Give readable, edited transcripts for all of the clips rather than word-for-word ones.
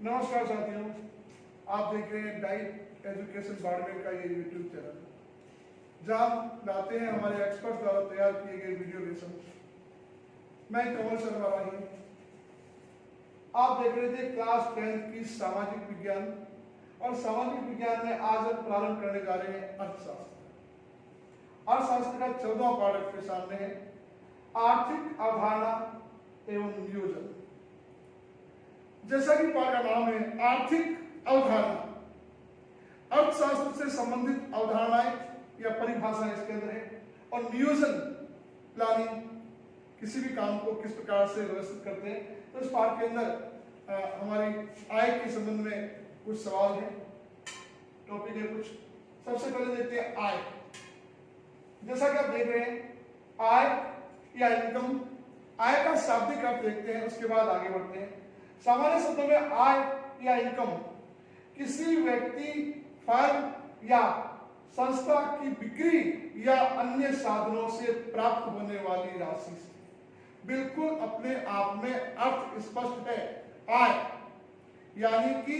नमस्कार साथियों, आप देख रहे हैं डाइट एजुकेशन बाड़मेर का ये यूट्यूब चैनल, जहां लाते हैं हमारे एक्सपर्ट द्वारा तैयार किए गए वीडियो लेसन। मैं कमल शर्मा हूं। आप देख रहे थे क्लास 10 की सामाजिक विज्ञान, और सामाजिक विज्ञान में आज हम प्रारंभ करने जा रहे हैं अर्थशास्त्र। अर्थशास्त्र का 14वां पाठ आपके सामने है, आर्थिक अवधारणा एवं नियोजन। जैसा कि पाठ का नाम है आर्थिक अवधारणा, अर्थशास्त्र से संबंधित अवधारणाएं या परिभाषाएं इसके अंदर है, और नियोजन प्लानिंग, किसी भी काम को किस प्रकार से व्यवस्थित करते हैं। तो इस पाठ के अंदर हमारी आय के संबंध में कुछ सवाल है, टॉपिक है कुछ। सबसे पहले देखते हैं आय। जैसा कि आप देख रहे हैं आय या इनकम, आय का शाब्दिक अर्थ देखते हैं, उसके बाद आगे बढ़ते हैं। सामान्य शब्दों में आय या इनकम किसी व्यक्ति, फर्म या संस्था की बिक्री या अन्य साधनों से प्राप्त होने वाली राशि से। बिल्कुल अपने आप में अर्थ स्पष्ट है। आय यानी कि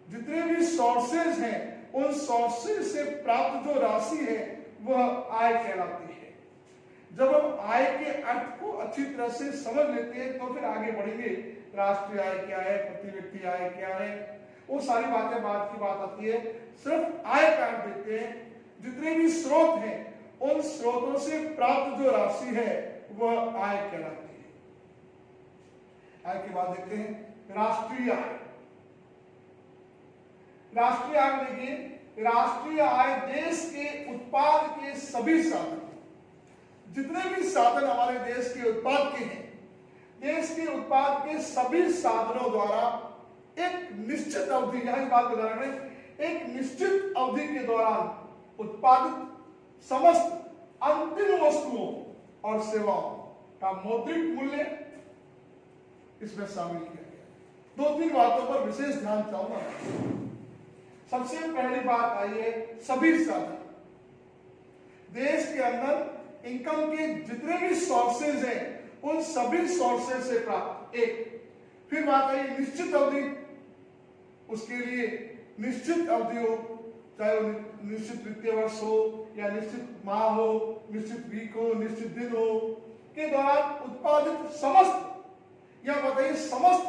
जितने भी सोर्सेज हैं, उन सोर्सेज से प्राप्त जो राशि है वह आय कहलाती है। जब हम आय के अर्थ को अच्छी तरह से समझ लेते हैं तो फिर आगे बढ़ेंगे। राष्ट्रीय आय क्या है, प्रति व्यक्ति आय क्या है, वो सारी बातें बाद की बात आती है। सिर्फ आय का अर्थ देखते हैं। जितने भी स्रोत हैं, उन स्रोतों से प्राप्त जो राशि है वह आय कहलाती है। आय के बाद देखते हैं राष्ट्रीय आय। राष्ट्रीय आय देखिए, राष्ट्रीय आय देश के उत्पाद के सभी साधन, जितने भी साधन हमारे देश के उत्पाद के हैं, देश के उत्पाद के सभी साधनों द्वारा एक निश्चित अवधि, यह बात बता रहे हैं, एक निश्चित अवधि के दौरान उत्पादित समस्त अंतिम वस्तुओं और सेवाओं का मौद्रिक मूल्य इसमें शामिल किया गया। दो तीन बातों पर विशेष ध्यान चाहूंगा। सबसे पहली बात आई है सभी साधन। देश के अंदर इनकम के जितने भी सोर्सेज हैं, उन सभी सोर्सेज से प्राप्त एक। फिर बात आई निश्चित अवधि, उसके लिए निश्चित अवधि हो, चाहे वो निश्चित वित्तीय वर्ष हो या निश्चित माह हो, निश्चित वीक हो, निश्चित दिन हो, के दौरान उत्पादित समस्त, या बताइए समस्त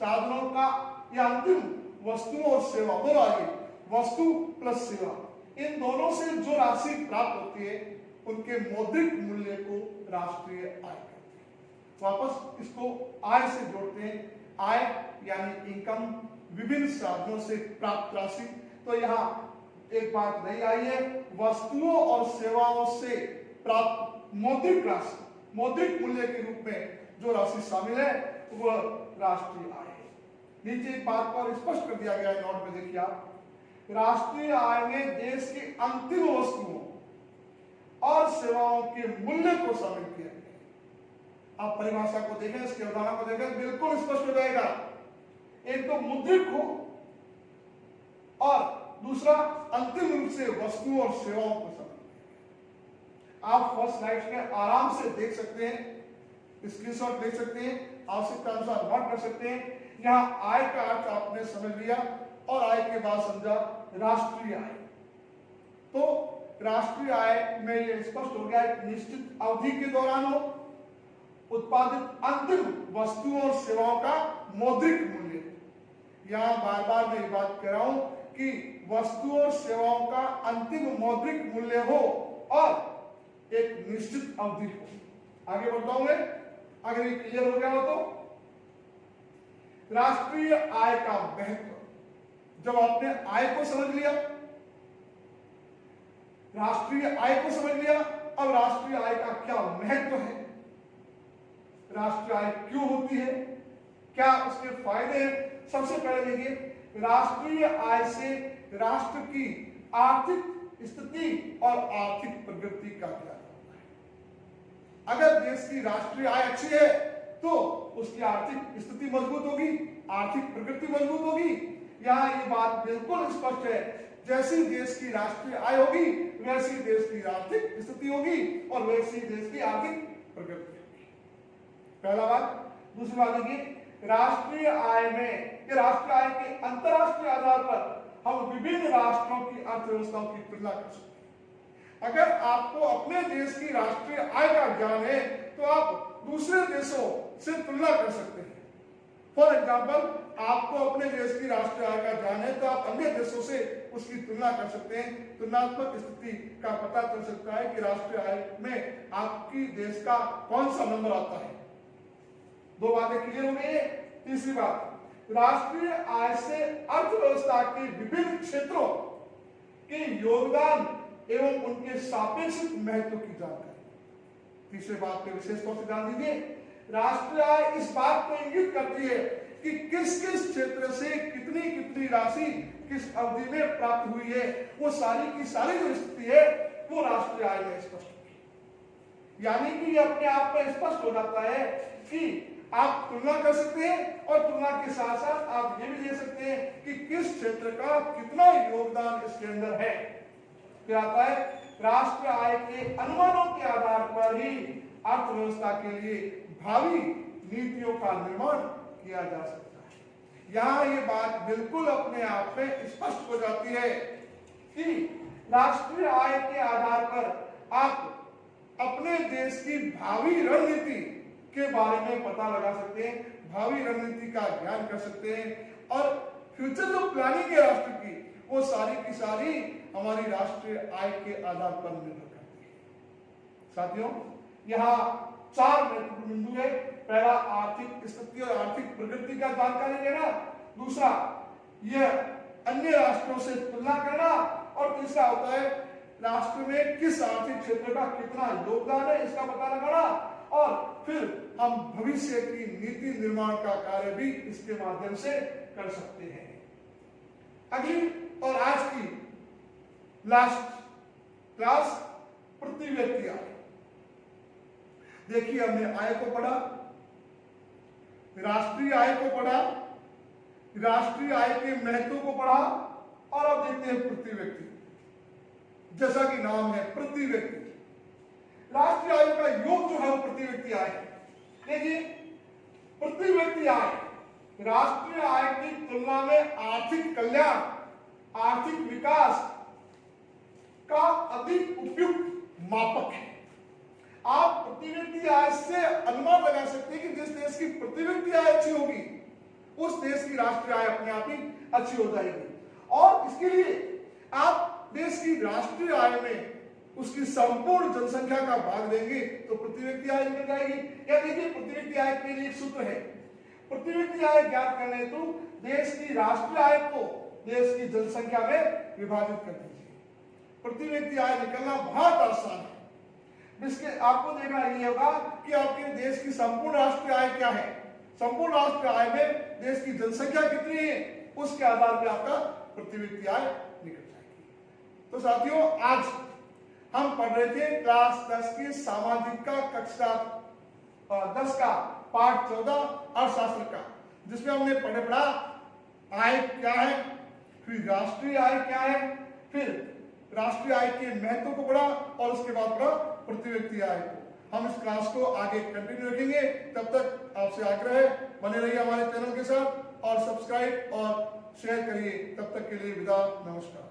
साधनों का या अंतिम वस्तुओं और सेवा, दोनों आगे, वस्तु प्लस सेवा, इन दोनों से जो राशि प्राप्त होती है उनके मौद्रिक मूल्य को राष्ट्रीय आय कहते हैं। वापस इसको आय से जोड़ते हैं। आय यानी इनकम, विभिन्न साधनों से प्राप्त राशि। तो यहाँ एक बात नई आई है, वस्तुओं और सेवाओं से प्राप्त मौद्रिक राशि, मौद्रिक मूल्य के रूप में जो राशि शामिल है वह राष्ट्रीय आय है। नीचे एक बात को स्पष्ट कर दिया गया है, नोट में देखिए आप, राष्ट्रीय आय में देश की अंतिम वस्तुओं और सेवाओं के मूल्य को शामिल किया गया। आप परिभाषा को देखें, इसके अवधारणा को देखें, बिल्कुल स्पष्ट हो जाएगा। एक तो मुद्रिक हो और दूसरा अंतिम रूप से वस्तुओं और सेवाओं को शामिल किया। आप फर्स्ट स्लाइड में आराम से देख सकते हैं, स्क्रीनशॉट ले सकते हैं, आवश्यकता अनुसार नोट कर सकते हैं। यहाँ आय का अर्थ आपने समझ लिया और आय के बाद समझा राष्ट्रीय आय। तो राष्ट्रीय आय में ये स्पष्ट हो गया, एक निश्चित अवधि के दौरान हो, उत्पादित अंतिम वस्तुओं और सेवाओं का मौद्रिक मूल्य। यहां बार बार मैं ये बात कह रहा हूं कि वस्तुओं और सेवाओं का अंतिम मौद्रिक मूल्य हो और एक निश्चित अवधि हो। आगे बढ़ता हूं मैं, अगर ये क्लियर हो गया हो तो। राष्ट्रीय आय का महत्व, जब आपने आय को समझ लिया, राष्ट्रीय आय को समझ लिया, अब राष्ट्रीय आय का क्या महत्व है, राष्ट्रीय आय क्यों होती है, क्या उसके फायदे हैं। सबसे पहले देखिए, राष्ट्रीय आय से राष्ट्र की आर्थिक स्थिति और आर्थिक प्रगति का क्या होता है। अगर देश की राष्ट्रीय आय अच्छी है तो उसकी आर्थिक स्थिति मजबूत होगी, आर्थिक प्रगति मजबूत होगी। यहां ये बात बिल्कुल स्पष्ट है, जैसी देश की राष्ट्रीय आय होगी वैसी देश की आर्थिक स्थिति होगी और वैसी देश की आर्थिक प्रगति होगी। पहला बात। दूसरी बात देखिए, राष्ट्रीय आय में या राष्ट्रीय आय के अंतरराष्ट्रीय आधार पर हम विभिन्न राष्ट्रों की अर्थव्यवस्थाओं की तुलना कर सकते हैं। अगर आपको अपने देश की राष्ट्रीय आय का ज्ञान है तो आप दूसरे देशों से तुलना कर सकते हैं। फॉर एग्जाम्पल, आपको अपने देश की राष्ट्रीय आय का ज्ञान है तो आप अन्य देशों से उसकी तुलना कर सकते हैं। तुलनात्मक स्थिति का पता चल सकता है कि राष्ट्रीय आय में आपकी देश का कौन सा नंबर आता है। दो बातें क्लियर हो गई है। तीसरी बात, राष्ट्रीय आय से अर्थव्यवस्था के विभिन्न क्षेत्रों के योगदान एवं उनके सापेक्षिक महत्व की जानकारी। तीसरे बात पे विशेष तौर से ध्यान दीजिए। राष्ट्रीय आय इस बात को इंगित करती है कि किस किस क्षेत्र से कितनी कितनी राशि किस अवधि में प्राप्त हुई है। वो सारी की सारी जो स्थिति है वो राष्ट्रीय आय में स्पष्ट होगी। यानी कि ये अपने आप में स्पष्ट हो जाता है कि आप तुलना कर सकते हैं और तुलना के साथ साथ आप ये भी दे सकते हैं कि किस क्षेत्र का कितना योगदान इसके अंदर है। क्या आता है, राष्ट्रीय आय के अनुमानों के आधार पर ही अर्थव्यवस्था के लिए भावी नीतियों का निर्माण किया जा सकता है। यहां ये बात बिल्कुल अपने आप में स्पष्ट हो जाती है कि राष्ट्रीय आय के आधार पर आप अपने देश की भावी रणनीति के बारे में पता लगा सकते हैं, भावी रणनीति का ज्ञान कर सकते हैं और फ्यूचर जो प्लानिंग है राष्ट्र की वो सारी की सारी हमारी राष्ट्रीय आय के आधार पर निर्भर करती है। साथियों, यहाँ 4 महत्वपूर्ण बिंदु है। पहला, आर्थिक स्थिति और आर्थिक प्रगति का जानकारी लेना। दूसरा, यह अन्य राष्ट्रों से तुलना करना। और तीसरा होता है राष्ट्र में किस आर्थिक क्षेत्र का कितना योगदान है इसका पता लगाना। और फिर हम भविष्य की नीति निर्माण का कार्य भी इसके माध्यम से कर सकते हैं। अगली और आज की लास्ट क्लास प्रति व्यक्ति आय। देखिए, हमने आय को पढ़ा, राष्ट्रीय आय को पढ़ा, राष्ट्रीय आय के महत्व को पढ़ा और अब देखते हैं प्रति व्यक्ति। जैसा कि नाम है प्रति व्यक्ति, राष्ट्रीय आय का योग जो है वो प्रति व्यक्ति आय है। देखिए, प्रति व्यक्ति आय राष्ट्रीय आय की तुलना में आर्थिक कल्याण, आर्थिक विकास का अधिक उपयुक्त मापक है। आप प्रति व्यक्ति आय से अनुमान लगा सकते हैं कि जिस देश की प्रति व्यक्ति आय अच्छी होगी उस देश की राष्ट्रीय आय अपने आप ही अच्छी हो जाएगी। और इसके लिए आप देश की राष्ट्रीय आय में उसकी संपूर्ण जनसंख्या का भाग देंगे तो प्रति व्यक्ति आय निकल जाएगी। या देखिए, प्रति व्यक्ति आय के लिए एक सूत्र है। प्रति व्यक्ति आय ज्ञात करने हेतु देश की राष्ट्रीय आय को देश की जनसंख्या में विभाजित कर दीजिए। प्रति व्यक्ति आय निकलना बहुत आसान है। इसके आपको देखना ये होगा कि आपके देश की संपूर्ण राष्ट्रीय आय क्या है। संपूर्ण राष्ट्रीय आय में देश की जनसंख्या कितनी है उसके आधार पर आपका प्रति व्यक्ति आय निकल जाएगी। तो साथियों, आज हम पढ़ रहे थे क्लास 10 की सामाजिक का कक्षा 10 का पाठ 14 अर्थशास्त्र का, जिसमें हमने पढ़ा आय क्या है, फिर राष्ट्रीय आय क्या है, फिर राष्ट्रीय आय के महत्व को पढ़ा और उसके बाद पढ़ा प्रति व्यक्ति आय को। हम इस क्लास को आगे कंटिन्यू रखेंगे। तब तक आपसे आग्रह है, बने रहिए हमारे चैनल के साथ और सब्सक्राइब और शेयर करिए। तब तक के लिए विदा, नमस्कार।